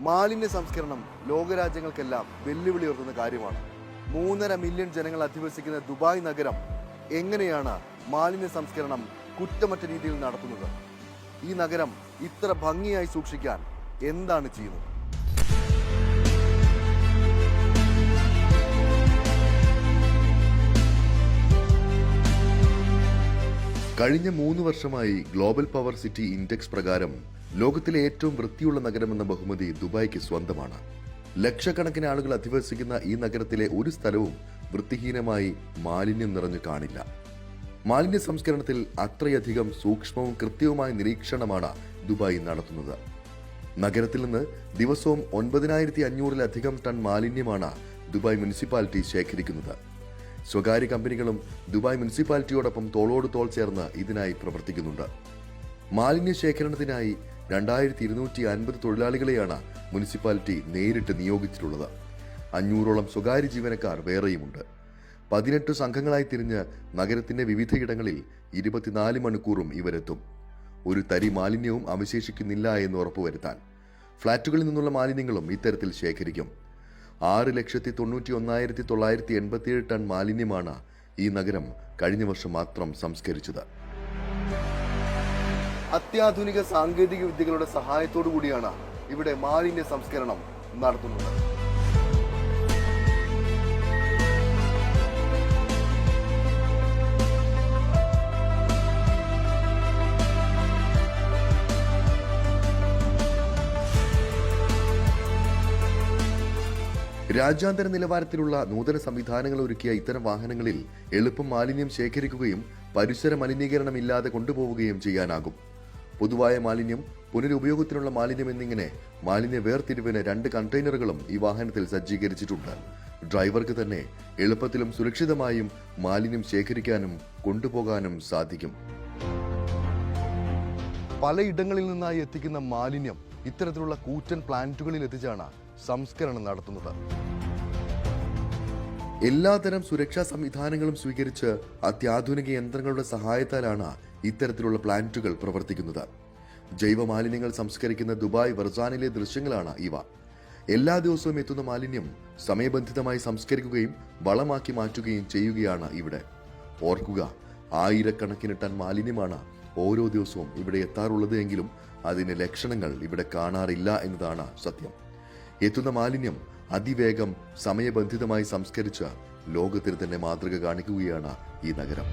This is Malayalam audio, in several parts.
മാലിന്യ സംസ്കരണം ലോകരാജ്യങ്ങൾക്കെല്ലാം വെല്ലുവിളി ഉയർത്തുന്ന കാര്യമാണ്. 3.5 മില്യൺ ജനങ്ങൾ അധിവസിക്കുന്ന ദുബായ് നഗരം എങ്ങനെയാണ് മാലിന്യ സംസ്കരണം കുറ്റമറ്റ രീതിയിൽ നടത്തുന്നത്? ഈ നഗരം ഇത്ര ഭംഗിയായി സൂക്ഷിക്കാൻ എന്താണ് ചെയ്യുന്നത്? കഴിഞ്ഞ 3 വർഷമായി ഗ്ലോബൽ പവർ സിറ്റി ഇൻഡെക്സ് പ്രകാരം ലോകത്തിലെ ഏറ്റവും വൃത്തിയുള്ള നഗരമെന്ന ബഹുമതി ദുബായ്ക്ക് സ്വന്തമാണ്. ലക്ഷക്കണക്കിന് ആളുകൾ അധിവസിക്കുന്ന ഈ നഗരത്തിലെ ഒരു സ്ഥലവും വൃത്തിഹീനമായി മാലിന്യം നിറഞ്ഞു കാണില്ല. മാലിന്യ സംസ്കരണത്തിൽ അത്രയധികം സൂക്ഷ്മവും കൃത്യവുമായ നിരീക്ഷണമാണ് ദുബായ് നടത്തുന്നത്. നഗരത്തിൽ നിന്ന് ദിവസവും 9,500-ലധികം ടൺ മാലിന്യമാണ് ദുബായ് മുനിസിപ്പാലിറ്റി ശേഖരിക്കുന്നത്. സ്വകാര്യ കമ്പനികളും ദുബായ് മുനിസിപ്പാലിറ്റിയോടൊപ്പം തോളോട് തോൾ ചേർന്ന് ഇതിനായി പ്രവർത്തിക്കുന്നുണ്ട്. മാലിന്യ ശേഖരണത്തിനായി 2,250 തൊഴിലാളികളെയാണ് മുനിസിപ്പാലിറ്റി നേരിട്ട് നിയോഗിച്ചിട്ടുള്ളത്. 500ഓളം സ്വകാര്യ ജീവനക്കാർ വേറെയുമുണ്ട്. 18 സംഘങ്ങളായി തിരിഞ്ഞ് നഗരത്തിന്റെ വിവിധയിടങ്ങളിൽ 24 മണിക്കൂറും ഇവരെത്തും. ഒരു തരി മാലിന്യവും അവശേഷിക്കുന്നില്ല എന്ന് ഉറപ്പുവരുത്താൻ ഫ്ളാറ്റുകളിൽ നിന്നുള്ള മാലിന്യങ്ങളും ഇത്തരത്തിൽ ശേഖരിക്കും. 6,91,987 ടൺ മാലിന്യമാണ് ഈ നഗരം കഴിഞ്ഞ വർഷം മാത്രം സംസ്കരിച്ചത്. അത്യാധുനിക സാങ്കേതിക വിദ്യകളുടെ സഹായത്തോടു കൂടിയാണ് ഇവിടെ മാലിന്യ സംസ്കരണം നടത്തുന്നത്. രാജ്യാന്തര നിലവാരത്തിലുള്ള നൂതന സംവിധാനങ്ങൾ ഒരുക്കിയ ഇത്തരം വാഹനങ്ങളിൽ എളുപ്പം മാലിന്യം ശേഖരിക്കുകയും പരിസര മലിനീകരണമില്ലാതെ കൊണ്ടുപോവുകയും ചെയ്യാനാകും. പൊതുവായ മാലിന്യം, പുനരുപയോഗത്തിനുള്ള മാലിന്യം എന്നിങ്ങനെ മാലിന്യ വേർതിരിവിന് 2 കണ്ടെയ്നറുകളും ഈ വാഹനത്തിൽ സജ്ജീകരിച്ചിട്ടുണ്ട്. ഡ്രൈവർക്ക് തന്നെ എളുപ്പത്തിലും സുരക്ഷിതമായും മാലിന്യം ശേഖരിക്കാനും കൊണ്ടുപോകാനും സാധിക്കും. പലയിടങ്ങളിൽ നിന്നായി എത്തിക്കുന്ന മാലിന്യം ഇത്തരത്തിലുള്ള കൂറ്റൻ പ്ലാന്റുകളിൽ എത്തിച്ചാണ് സംസ്കരണം നടത്തുന്നത്. എല്ലാതരം സുരക്ഷാ സംവിധാനങ്ങളും സ്വീകരിച്ച് അത്യാധുനിക യന്ത്രങ്ങളുടെ സഹായത്താലാണ് ഇത്തരത്തിലുള്ള പ്ലാന്റുകൾ പ്രവർത്തിക്കുന്നത്. ജൈവ മാലിന്യങ്ങൾ സംസ്കരിക്കുന്ന ദുബായ് വെർസാനിലെ ദൃശ്യങ്ങളാണ് ഇവ. എല്ലാ ദിവസവും എത്തുന്ന മാലിന്യം സമയബന്ധിതമായി സംസ്കരിക്കുകയും വളമാക്കി മാറ്റുകയും ചെയ്യുകയാണ് ഇവിടെ. ഓർക്കുക, ആയിരക്കണക്കിന് ടൺ മാലിന്യമാണ് ഓരോ ദിവസവും ഇവിടെ എത്താറുള്ളത് എങ്കിലും അതിന്റെ ലക്ഷണങ്ങൾ ഇവിടെ കാണാറില്ല എന്നതാണ് സത്യം. എത്തുന്ന മാലിന്യം അതിവേഗം സമയബന്ധിതമായി സംസ്കരിച്ച ലോകത്തിന് തന്നെ മാതൃക കാണിക്കുകയാണ് ഈ നഗരം.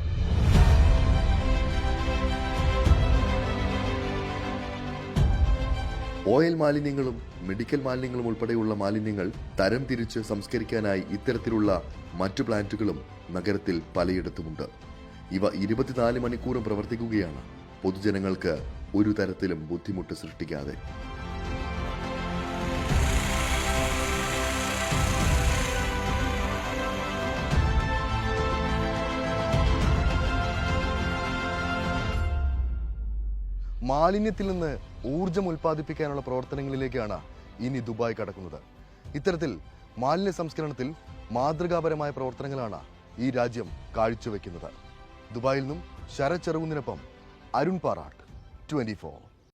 ഓയിൽ മാലിന്യങ്ങളും മെഡിക്കൽ മാലിന്യങ്ങളും ഉൾപ്പെടെയുള്ള മാലിന്യങ്ങൾ തരം തിരിച്ച് സംസ്കരിക്കാനായി ഇത്തരത്തിലുള്ള മറ്റു പ്ലാന്റുകളും നഗരത്തിൽ പലയിടത്തുമുണ്ട്. ഇവ 24 മണിക്കൂറും പ്രവർത്തിക്കുകയാണ്, പൊതുജനങ്ങൾക്ക് ഒരു തരത്തിലും ബുദ്ധിമുട്ട് സൃഷ്ടിക്കാതെ. മാലിന്യത്തിൽ നിന്ന് ഊർജം ഉൽപ്പാദിപ്പിക്കാനുള്ള പ്രവർത്തനങ്ങളിലേക്കാണ് ഇനി ദുബായ് കടക്കുന്നത്. ഇത്തരത്തിൽ മാലിന്യ സംസ്കരണത്തിൽ മാതൃകാപരമായ പ്രവർത്തനങ്ങളാണ് ഈ രാജ്യം കാഴ്ചവെക്കുന്നത്. ദുബായിൽ നിന്നും ശരത് ചെറുകുന്നിനൊപ്പം അരുൺ പാറാട്ട്, 24.